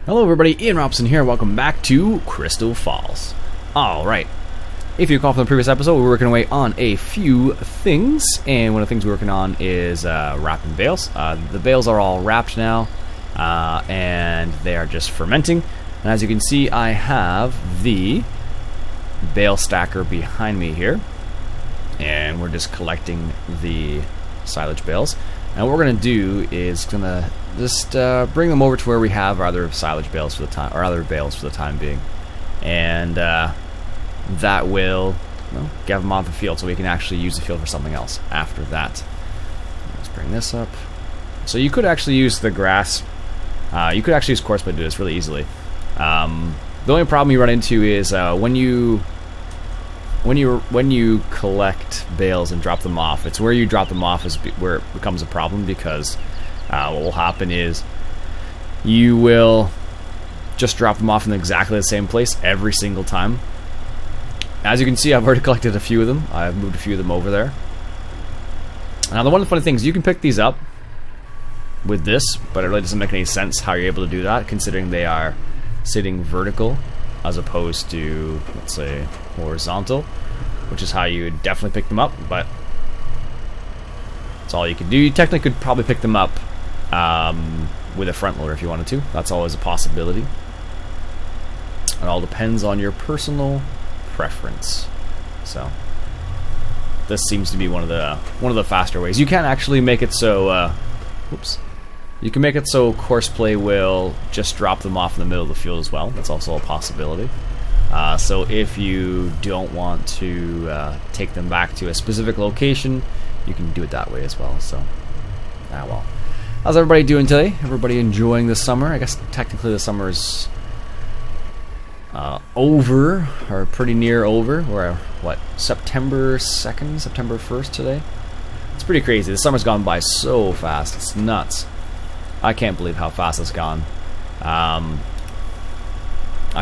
Hello everybody, Iain Robson here, welcome back to Crystal Falls. Alright, if you recall from the previous episode, we're working away on a few things, and one of the things we're working on is wrapping bales. The bales are all wrapped now, and they are just fermenting. And as you can see, I have the bale stacker behind me here, and we're just collecting the silage bales. And what we're going to do is just bring them over to where we have our other silage bales for the time, or other bales for the time being, and that will get them off the field so we can actually use the field for something else after that. Let's bring this up. So you could actually use the grass. You could actually use coarse blade to do this really easily. The only problem you run into is when you collect bales and drop them off, it's where you drop them off is where it becomes a problem, because what will happen is you will just drop them off in exactly the same place every single time. As you can see, I've already collected a few of them. I've moved a few of them over there. Now, one of the funny things, you can pick these up with this, but it really doesn't make any sense how you're able to do that, considering they are sitting vertical as opposed to, let's say, horizontal, which is how you would definitely pick them up, but that's all you can do. You technically could probably pick them up with a front loader if you wanted to. That's always a possibility. It all depends on your personal preference. So this seems to be one of the faster ways. You can actually make it so you can make it so Courseplay will just drop them off in the middle of the field as well. That's also a possibility. So if you don't want to take them back to a specific location, you can do it that way as well. So, well. How's everybody doing today? Everybody enjoying the summer? I guess technically the summer's over, or pretty near over. We're, what, September 2nd, September 1st today? It's pretty crazy. The summer's gone by so fast. It's nuts. I can't believe how fast it's gone. I've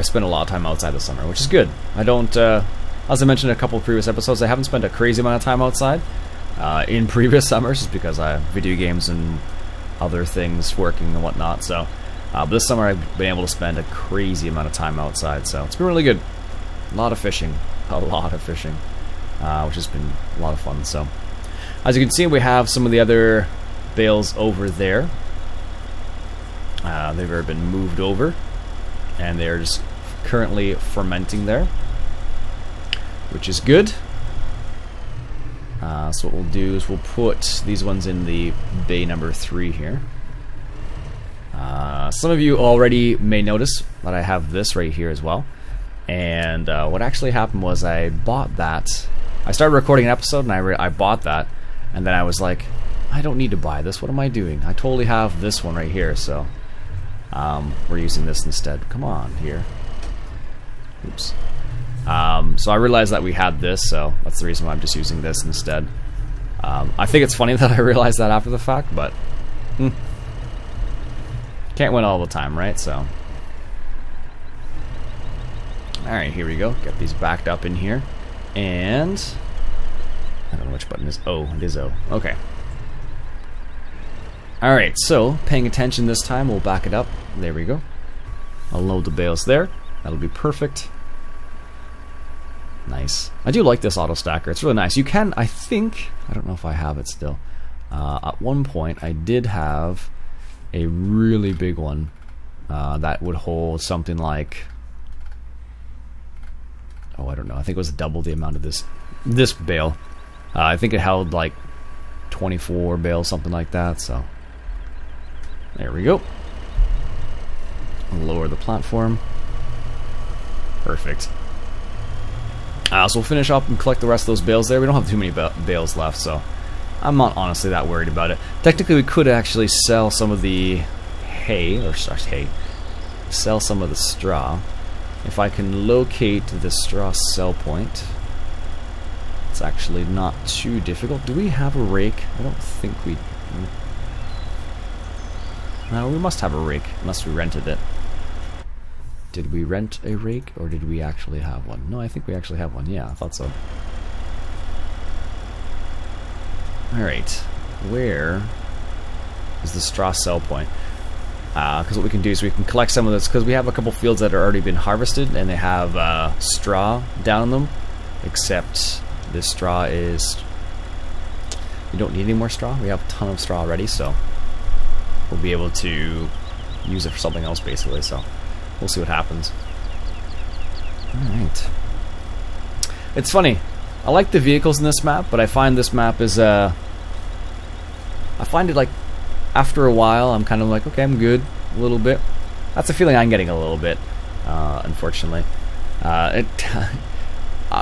spent a lot of time outside this summer, which is good. I don't, as I mentioned in a couple of previous episodes, I haven't spent a crazy amount of time outside in previous summers, just because I have video games and other things working and whatnot. So, but this summer I've been able to spend a crazy amount of time outside, so it's been really good. A lot of fishing, which has been a lot of fun. So, as you can see, we have some of the other bales over there. They've already been moved over, and they're just currently fermenting there, which is good. So what we'll do is we'll put these ones in the bay number 3 here. Some of you already may notice that I have this right here as well. And what actually happened was I bought that. I started recording an episode and I bought that, and then I was like, I don't need to buy this. What am I doing? I totally have this one right here, so we're using this instead. Come on here. Oops. So I realized that we had this, so that's the reason why I'm just using this instead. I think it's funny that I realized that after the fact, but can't win all the time, right? So, alright, here we go. Get these backed up in here, and I don't know which button is O. It is O. Okay. Alright, so paying attention this time, we'll back it up. There we go. I'll load the bales there. That'll be perfect. Nice. I do like this auto stacker. It's really nice. You can, I think, I don't know if I have it still. At one point, I did have a really big one that would hold something like, oh, I don't know. I think it was double the amount of this bale. I think it held like 24 bales, something like that. So there we go. Lower the platform. Perfect. So we'll finish up and collect the rest of those bales there. We don't have too many bales left, so I'm not honestly that worried about it. Technically, we could actually sell some of the sell some of the straw. If I can locate the straw sell point, it's actually not too difficult. Do we have a rake? I don't think we... No, we must have a rake, unless we rented it. Did we rent a rake, or did we actually have one? No, I think we actually have one. Yeah, I thought so. Alright. Where is the straw sell point? Because what we can do is we can collect some of this, because we have a couple fields that are already been harvested and they have straw down in them, except this straw is, we don't need any more straw. We have a ton of straw already, so we'll be able to use it for something else basically, so we'll see what happens. Alright. It's funny, I like the vehicles in this map, but I find this map is I find it like after a while I'm kind of like, okay, I'm good a little bit. That's a feeling I'm getting a little bit, unfortunately.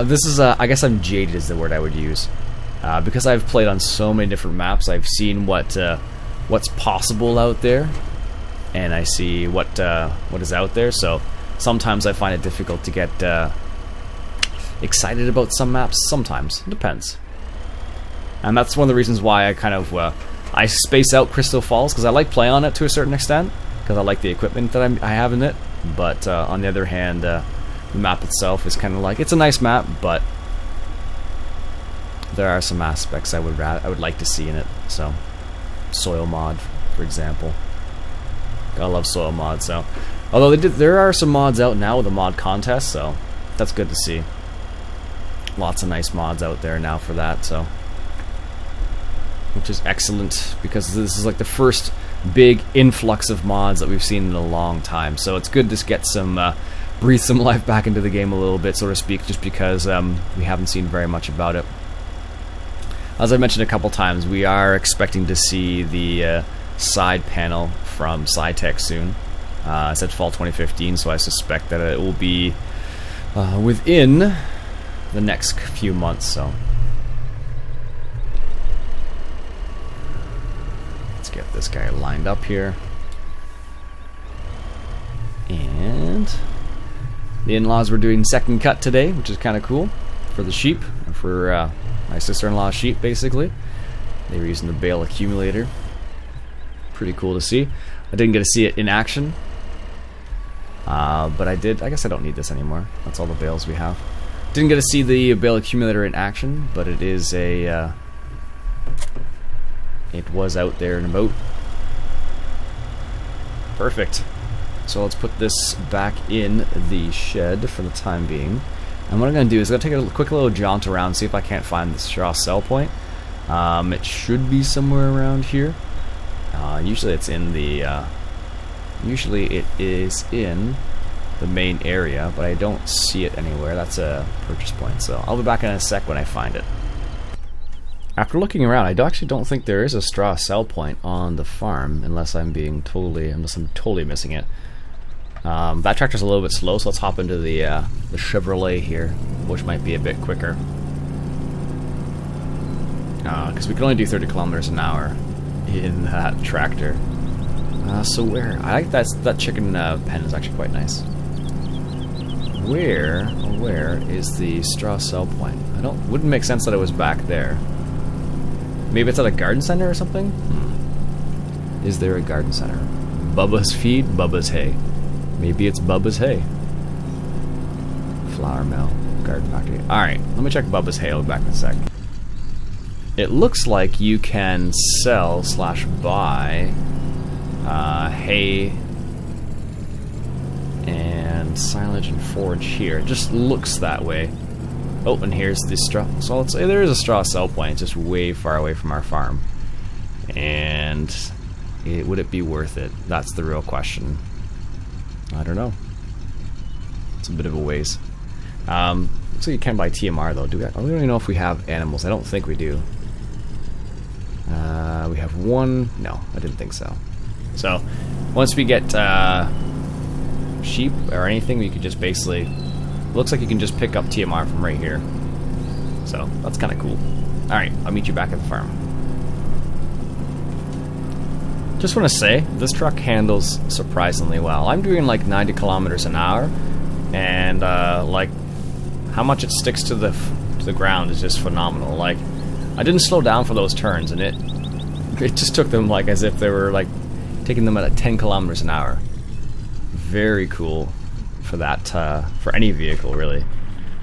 This is I guess I'm jaded is the word I would use, because I've played on so many different maps. I've seen what's possible out there, and I see what is out there. So sometimes I find it difficult to get excited about some maps. Sometimes it depends, and that's one of the reasons why I kind of I space out Crystal Falls, because I like playing on it to a certain extent, because I like the equipment that I have in it. But on the other hand, the map itself is kind of like, it's a nice map, but there are some aspects I would like to see in it. So soil mod, for example. I love soil mods. So although there are some mods out now with a mod contest, so that's good to see. Lots of nice mods out there now for that, so, which is excellent, because this is like the first big influx of mods that we've seen in a long time. So it's good to get some breathe some life back into the game a little bit, so to speak, just because we haven't seen very much about it. As I mentioned a couple times, we are expecting to see the side panel from SciTech soon. It said fall 2015, so I suspect that it will be within the next few months. So let's get this guy lined up here. And the in-laws were doing second cut today, which is kind of cool for the sheep, for my sister-in-law's sheep, basically. They were using the bale accumulator. Pretty cool to see. I didn't get to see it in action, but I did. I guess I don't need this anymore. That's all the bales we have. Didn't get to see the bale accumulator in action, but it is a it was out there and about. Perfect. So let's put this back in the shed for the time being. And what I'm going to do is I'm going to take a quick little jaunt around, see if I can't find the straw sell point. It should be somewhere around here. Usually it's in the usually it is in the main area, but I don't see it anywhere. That's a purchase point, so I'll be back in a sec when I find it. After looking around, I actually don't think there is a straw sell point on the farm, unless I'm totally missing it. That tractor's a little bit slow, so let's hop into the Chevrolet here, which might be a bit quicker. Because we can only do 30 kilometers an hour in that tractor. So where? I like that chicken pen is actually quite nice. Where is the straw sell point? Wouldn't make sense that it was back there. Maybe it's at a garden center or something? Is there a garden center? Bubba's feed, Bubba's hay. Maybe it's Bubba's hay. Flour mill, garden factory. Alright, let me check Bubba's hay. I'll be back in a sec. It looks like you can sell / buy hay and silage and forage here. It just looks that way. Oh, and here's the straw. So let's say there is a straw sell point. It's just way far away from our farm. And would it be worth it? That's the real question. I don't know. It's a bit of a ways. Looks like you can buy TMR though. We don't even know if we have animals. I don't think we do. We have one. No, I didn't think so. So once we get sheep or anything, we could just basically. Looks like you can just pick up TMR from right here. So that's kind of cool. All right, I'll meet you back at the farm. Just want to say, this truck handles surprisingly well. I'm doing like 90 kilometers an hour, and like how much it sticks to the ground is just phenomenal. Like, I didn't slow down for those turns, and it just took them like as if they were like taking them at 10 kilometers an hour. Very cool for that, for any vehicle really.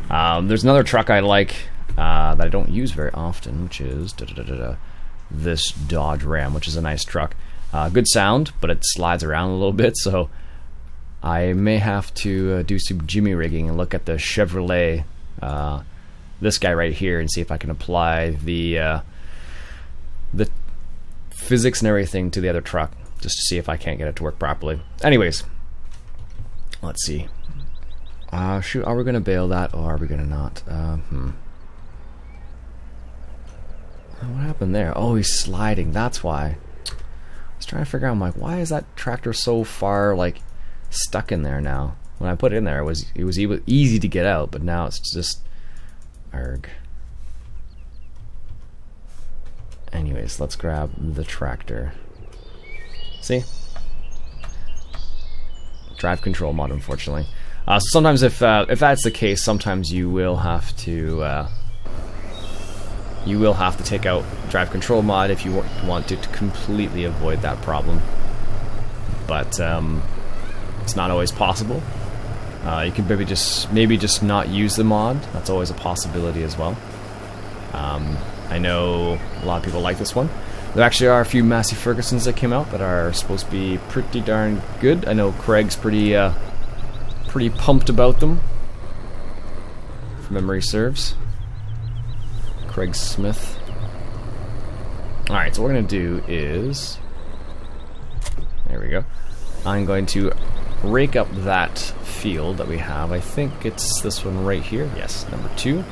There's another truck I like that I don't use very often, which is this Dodge Ram, which is a nice truck. Good sound, but it slides around a little bit, so I may have to do some jimmy rigging and look at the Chevrolet, this guy right here, and see if I can apply the physics and everything to the other truck, just to see if I can't get it to work properly. Anyways, let's see. Shoot, are we going to bail that, or are we going to not? What happened there? Oh, he's sliding, that's why. I was trying to figure out, I'm like, why is that tractor so far, like, stuck in there now? When I put it in there, it was easy to get out, but now it's just... Arg. Anyways, let's grab the tractor. See? Drive control mod, unfortunately. So sometimes if that's the case, sometimes you will have to take out drive control mod if you want to completely avoid that problem. But it's not always possible. You can maybe just not use the mod. That's always a possibility as well. I know a lot of people like this one. There actually are a few Massey Fergusons that came out that are supposed to be pretty darn good. I know Craig's pretty pumped about them, if memory serves. Craig Smith. Alright, so what we're going to do is... There we go. I'm going to rake up that field that we have. I think it's this one right here. Yes, number 2.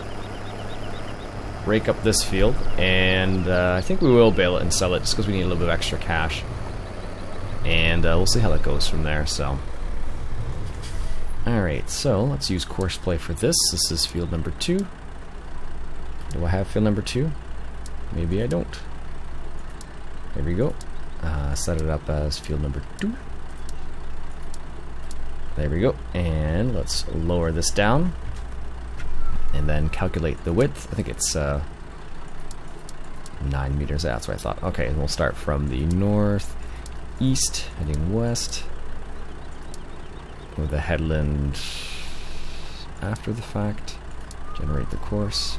Rake up this field, and I think we will bale it and sell it just because we need a little bit of extra cash. And we'll see how that goes from there, so... Alright, so let's use courseplay for this. This is field number 2. Do I have field number 2? Maybe I don't. There we go. Set it up as field number 2. There we go. And let's lower this down. And then calculate the width. I think it's 9 meters. That's what I thought. Okay, and we'll start from the northeast, heading west. With the headland after the fact. Generate the course.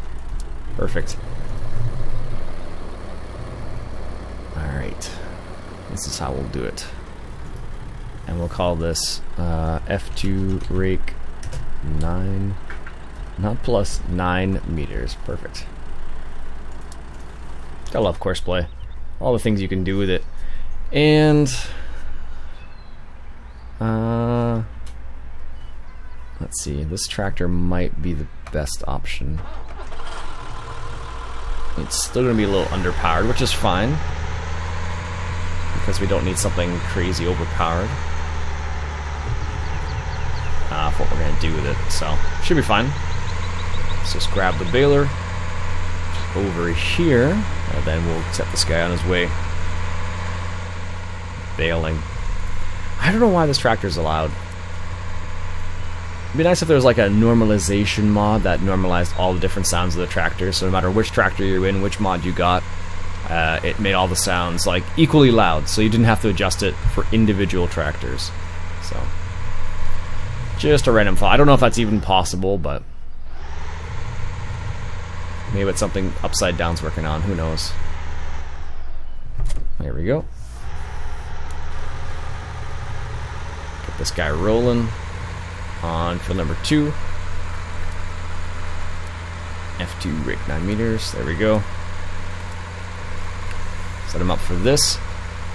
Perfect. Alright. This is how we'll do it. And we'll call this F2 rake 9, not plus, 9 meters. Perfect. I love courseplay. All the things you can do with it. And let's see, this tractor might be the best option. It's still going to be a little underpowered, which is fine, because we don't need something crazy overpowered for what we're going to do with it, so should be fine. Let's just grab the baler over here, and then we'll set this guy on his way. Baling. I don't know why this tractor is allowed. It'd be nice if there was like a normalization mod that normalized all the different sounds of the tractor, so no matter which tractor you're in, which mod you got, it made all the sounds like equally loud, so you didn't have to adjust it for individual tractors. So, just a random thought. I don't know if that's even possible, but maybe it's something Upside Down's working on. Who knows? There we go. Get this guy rolling on field number 2. F2 rake 9 meters. There we go. Set him up for this.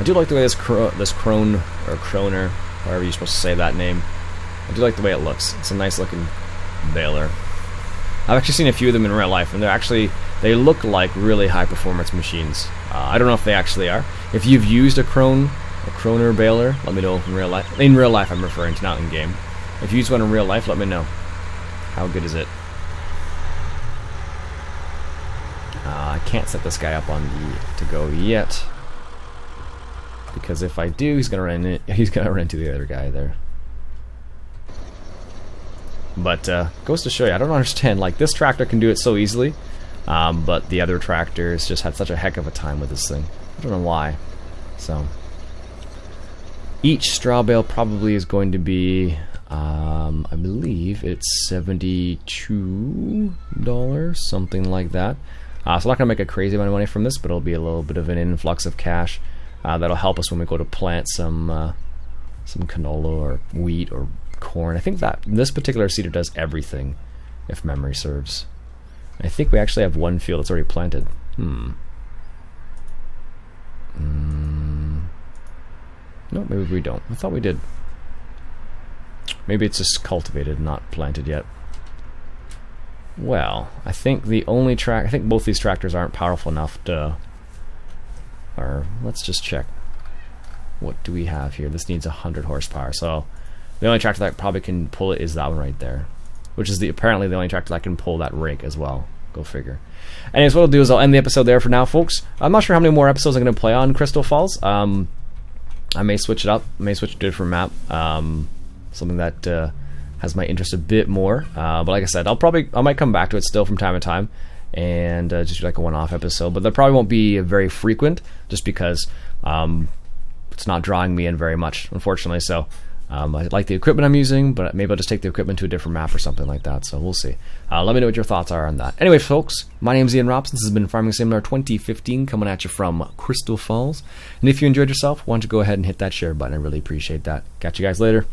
I do like the way this Crone, or Croner, however you're supposed to say that name, I do like the way it looks. It's a nice looking baler. I've actually seen a few of them in real life, and they look like really high performance machines. I don't know if they actually are. If you've used a Croner baler, let me know in real life. In real life I'm referring to, not in game. If you use one in real life, let me know. How good is it? I can't set this guy up on the to go yet, because if I do, he's gonna run into the other guy there. But goes to show you, I don't understand. Like, this tractor can do it so easily, but the other tractors just had such a heck of a time with this thing. I don't know why. So each straw bale probably is going to be, I believe it's $72, something like that. So I'm not gonna make a crazy amount of money from this, but it'll be a little bit of an influx of cash. That'll help us when we go to plant some canola or wheat or corn. I think that this particular seeder does everything, if memory serves. I think we actually have one field that's already planted. No, maybe we don't. I thought we did. Maybe it's just cultivated, not planted yet. Well, I think I think both these tractors aren't powerful enough to... Or, let's just check. What do we have here? This needs 100 horsepower, so the only tractor that probably can pull it is that one right there. Which is apparently the only tractor that can pull that rake as well. Go figure. Anyways, what I'll do is I'll end the episode there for now, folks. I'm not sure how many more episodes I'm going to play on Crystal Falls. I may switch it up. I may switch to a different map. Something that has my interest a bit more. But like I said, I might come back to it still from time to time and just do like a one-off episode. But that probably won't be very frequent, just because it's not drawing me in very much, unfortunately. So I like the equipment I'm using, but maybe I'll just take the equipment to a different map or something like that. So we'll see. Let me know what your thoughts are on that. Anyway, folks, my name's Iain Robson. This has been Farming Seminar 2015 coming at you from Crystal Falls. And if you enjoyed yourself, why don't you go ahead and hit that share button. I really appreciate that. Catch you guys later.